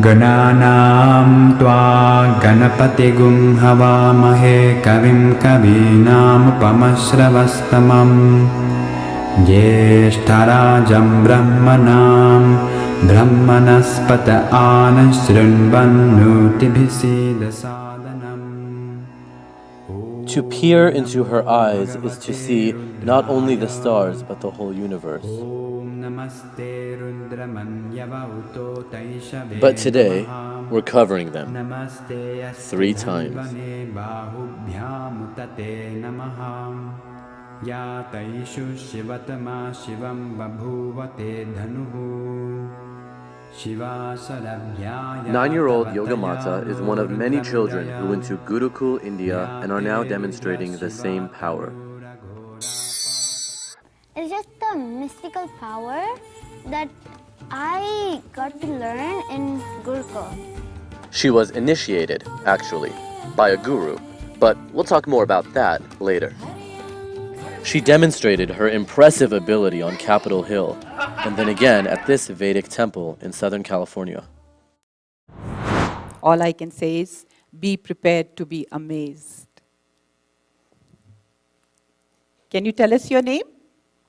Gananam tva ganapatigum havamahe kavim kavinam upamasravastamam jyeshtarajam brahmanam brahmanaspata anashrunvannutibhisida sadhanam. To peer into her eyes is to see not only the stars but the whole universe. But today, we're covering them 3 times. Nine-year-old Yogamata is one of many children who went to Gurukul, India, and are now demonstrating the same power. It's just the mystical power that I got to learn in Gurukul. She was initiated, actually, by a guru, but we'll talk more about that later. She demonstrated her impressive ability on Capitol Hill, and then again at this Vedic temple in Southern California. All I can say is, be prepared to be amazed. Can you tell us your name?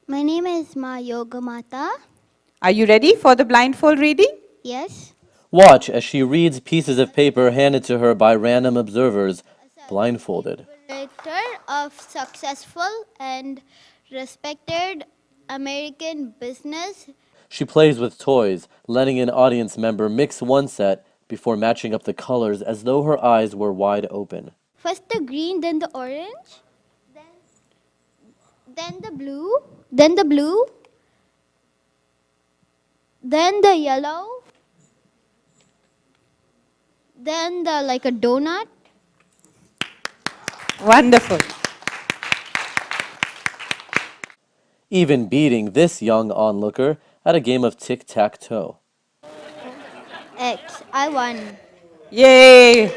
My name is Ma Yogamata. Are you ready for the blindfold reading? Yes. Watch as she reads pieces of paper handed to her by random observers, blindfolded. Director of successful and respected American business. She plays with toys, letting an audience member mix one set before matching up the colors as though her eyes were wide open. First the green, then the orange, then the blue, then the blue, then the yellow, then the like a donut. Wonderful. Even beating this young onlooker at a game of tic-tac-toe. X. I won. Yay!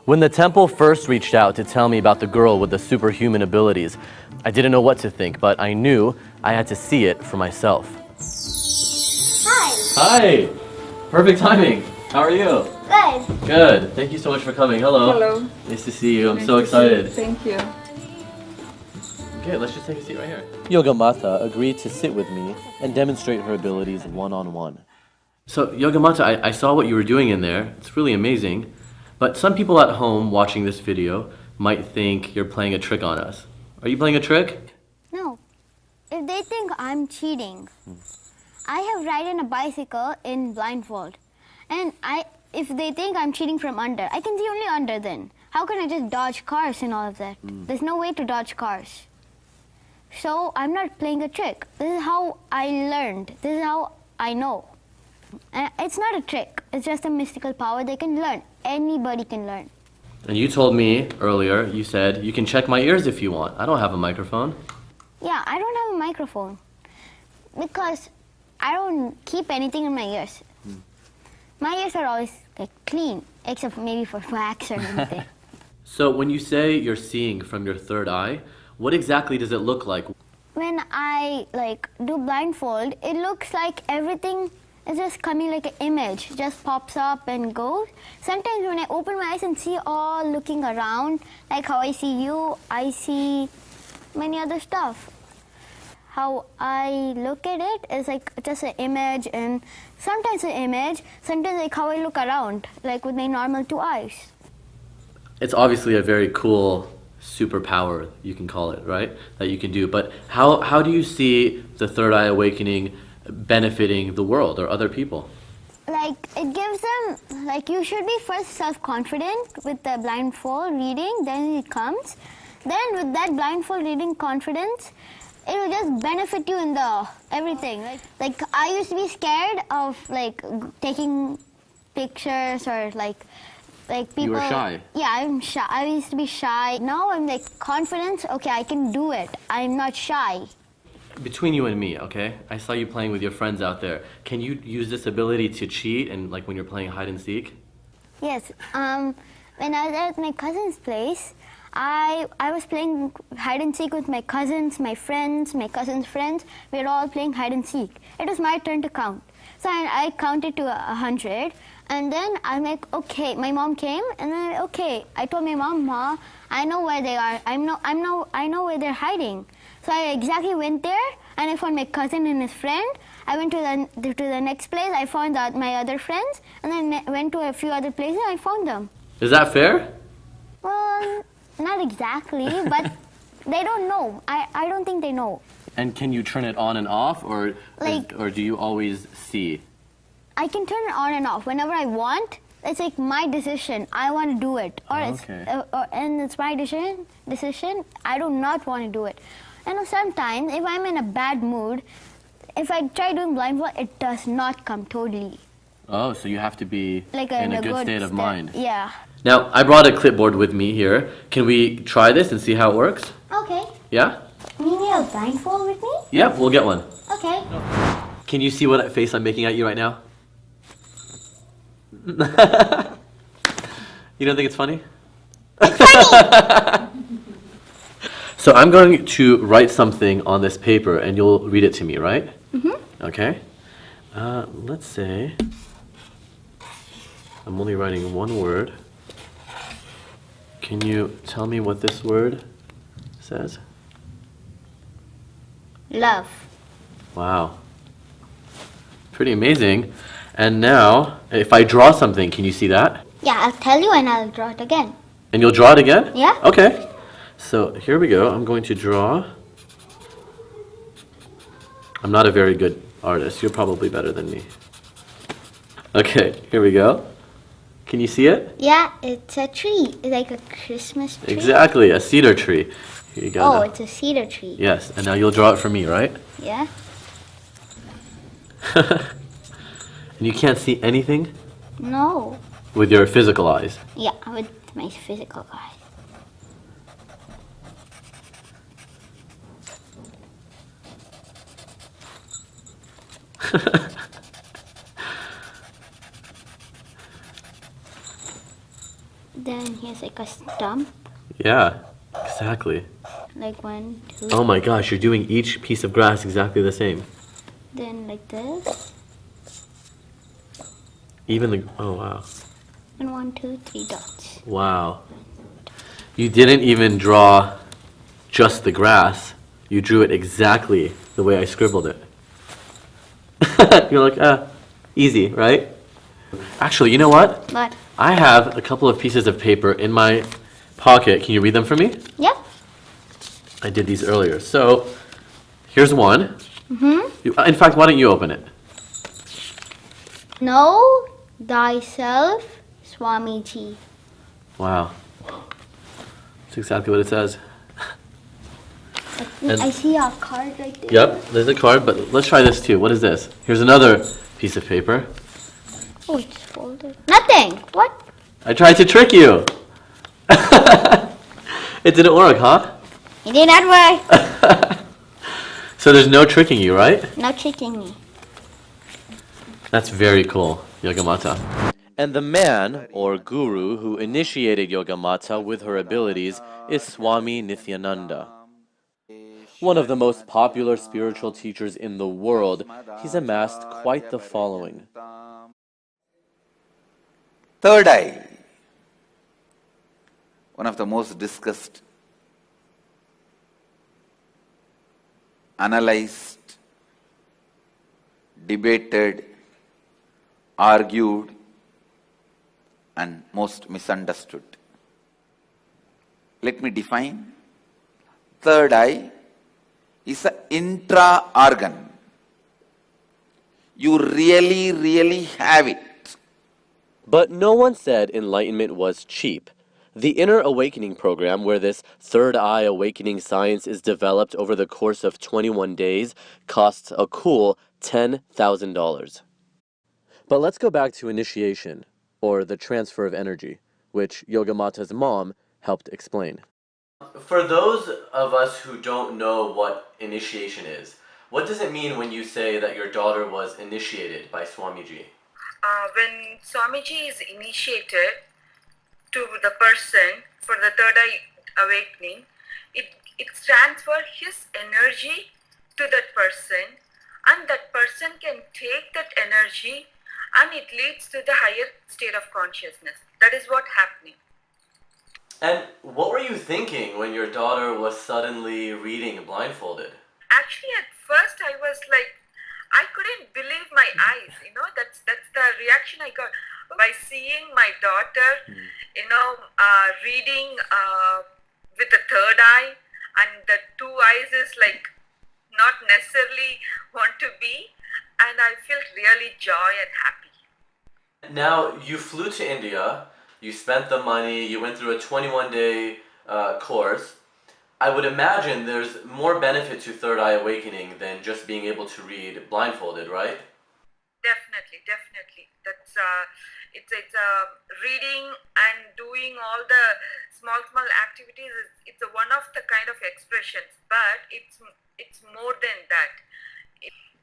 When the temple first reached out to tell me about the girl with the superhuman abilities, I didn't know what to think, but I knew I had to see it for myself. Hi. Hi! Perfect timing. How are you? Good. Good. Thank you so much for coming. Hello. Hello. Nice to see you. I'm so excited. Thank you. Okay, let's just take a seat right here. Yogamata agreed to sit with me and demonstrate her abilities one-on-one. So, Yogamata, I saw what you were doing in there. It's really amazing. But some people at home watching this video might think you're playing a trick on us. Are you playing a trick? No. If they think I'm cheating, I have ridden a bicycle in blindfold. And if they think I'm cheating from under, I can see only under then. How can I just dodge cars and all of that? There's no way to dodge cars. So I'm not playing a trick. This is how I learned. This is how I know. And it's not a trick. It's just a mystical power they can learn. Anybody can learn. And you told me earlier, you said, you can check my ears if you want. I don't have a microphone. Yeah, I don't have a microphone because I don't keep anything in my ears. My ears are always like clean, except maybe for wax or anything. So when you say you're seeing from your third eye, what exactly does it look like? When I do blindfold, it looks like everything is just coming like an image, just pops up and goes. Sometimes when I open my eyes and see all looking around, like how I see you, I see many other stuff. How I look at it is like just an image, and sometimes an image, sometimes like how I look around, like with my normal 2 eyes. It's obviously a very cool superpower, you can call it, right? That you can do. But how do you see the third eye awakening benefiting the world or other people? Like it gives them, like you should be first self-confident with the blindfold reading, then it comes. Then with that blindfold reading confidence, it will just benefit you in the everything. Like I used to be scared of taking pictures or like people. You were shy. Yeah, I'm shy. I used to be shy. Now I'm like confident. Okay, I can do it. I'm not shy. Between you and me, okay? I saw you playing with your friends out there. Can you use this ability to cheat and like when you're playing hide and seek? Yes. When I was at my cousin's place, I was playing hide and seek with my cousins, my friends, my cousins' friends. We were all playing hide and seek. It was my turn to count. So I counted to 100, and then I'm like, okay. My mom came, and then okay. I told my mom, Ma, I know where they are. I know where they're hiding. So I exactly went there, and I found my cousin and his friend. I went to the next place. I found my other friends, and then went to a few other places. I found them. Is that fair? Well, not exactly, but they don't know. I don't think they know. And can you turn it on and off, or do you always see? I can turn it on and off whenever I want. It's like my decision. I want to do it, and it's my decision. I do not want to do it. And sometimes, if I'm in a bad mood, if I try doing blindfold, it does not come totally. Oh, so you have to be Like in a good state of mind. Yeah. Now, I brought a clipboard with me here. Can we try this and see how it works? Okay. Yeah? You need a blindfold with me? Yep, we'll get one. Okay. Can you see what face I'm making at you right now? You don't think it's funny? So I'm going to write something on this paper, and you'll read it to me, right? Mm-hmm. Okay. Let's say I'm only writing one word. Can you tell me what this word says? Love. Wow. Pretty amazing. And now, if I draw something, can you see that? Yeah, I'll tell you and I'll draw it again. And you'll draw it again? Yeah. Okay. So here we go. I'm going to draw. I'm not a very good artist. You're probably better than me. Okay, here we go. Can you see it? Yeah, it's a tree. It's like a Christmas tree. Exactly, a cedar tree. Here you go. Oh, now. it's a cedar tree. Yes, and now you'll draw it for me, right? Yeah. And you can't see anything? No. With your physical eyes? Yeah, with my physical eyes. Then here's like a stump. Yeah, exactly. Like 1, 2. Oh my gosh, you're doing each piece of grass exactly the same. Then like this. Even the, oh wow. And 1, 2, 3 dots. Wow. You didn't even draw just the grass. You drew it exactly the way I scribbled it. You're like, easy, right? Actually, you know what? But I have a couple of pieces of paper in my pocket. Can you read them for me? yeah. I did these earlier. So, here's one. Mm-hmm. In fact, why don't you open it? Know thyself, Swamiji. Wow. That's exactly what it says. And- I see a card right there. Yep, there's a card, but let's try this too. What is this? Here's another piece of paper. Oh, it's folded. Nothing. What? I tried to trick you. It didn't work, huh? It did not work. So there's no tricking you, right? No tricking me. That's very cool, Yogamata. And the man, or guru, who initiated Yogamata with her abilities is Swami Nithyananda. One of the most popular spiritual teachers in the world, he's amassed quite the following. Third eye, one of the most discussed, analyzed, debated, argued, and most misunderstood. Let me define. Third eye is an intra-organ. You really have it. But no one said enlightenment was cheap. The Inner Awakening program, where this third eye awakening science is developed over the course of 21 days, costs a cool $10,000. But let's go back to initiation, or the transfer of energy, which Yogamata's mom helped explain. For those of us who don't know what initiation is, what does it mean when you say that your daughter was initiated by Swamiji? When Swamiji is initiated to the person for the third eye awakening, it stands for his energy to that person, and that person can take that energy and it leads to the higher state of consciousness. That is what happening. And what were you thinking when your daughter was suddenly reading blindfolded? Actually, at first I was like, I couldn't believe my eyes. That's the reaction I got by seeing my daughter, reading with the third eye, and the two eyes is like not necessarily want to be, and I felt really joy and happy. Now, you flew to India, you spent the money, you went through a 21-day course. I would imagine there's more benefit to third eye awakening than just being able to read blindfolded, right? Definitely. That's it's reading and doing all the small activities. It's one of the kind of expressions, but it's more than that.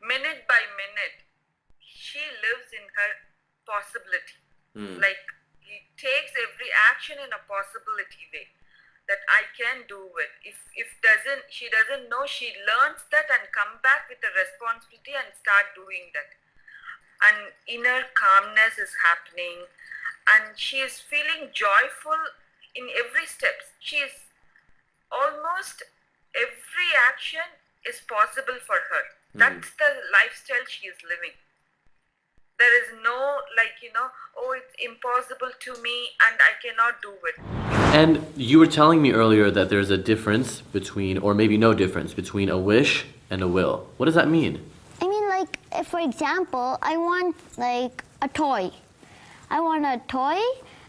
Minute by minute, she lives in her possibility. Like, he takes every action in a possibility way that I can do it. If she doesn't know, she learns that and come back with the responsibility and start doing that. And inner calmness is happening, and she is feeling joyful in every step. She is almost every action is possible for her. That's the lifestyle she is living. There is no it's impossible to me and I cannot do it. And you were telling me earlier that there's a difference between, or maybe no difference, between a wish and a will. What does that mean? I mean, like, if, for example, I want like a toy. I want a toy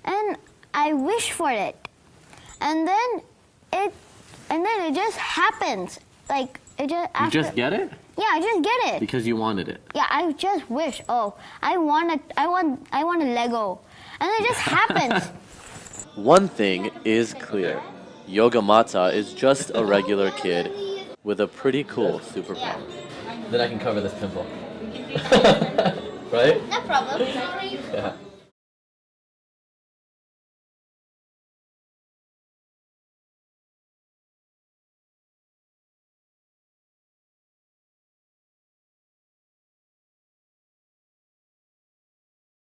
and I wish for it. And then it just happens. Like, it just You just get it? Yeah, I just get it. Because you wanted it. Yeah, I just wish. Oh, I want a Lego, and it just happens. One thing is clear. Yogamata is just a regular kid with a pretty cool superpower. Then I can cover this pimple. Right? No problem. Yeah.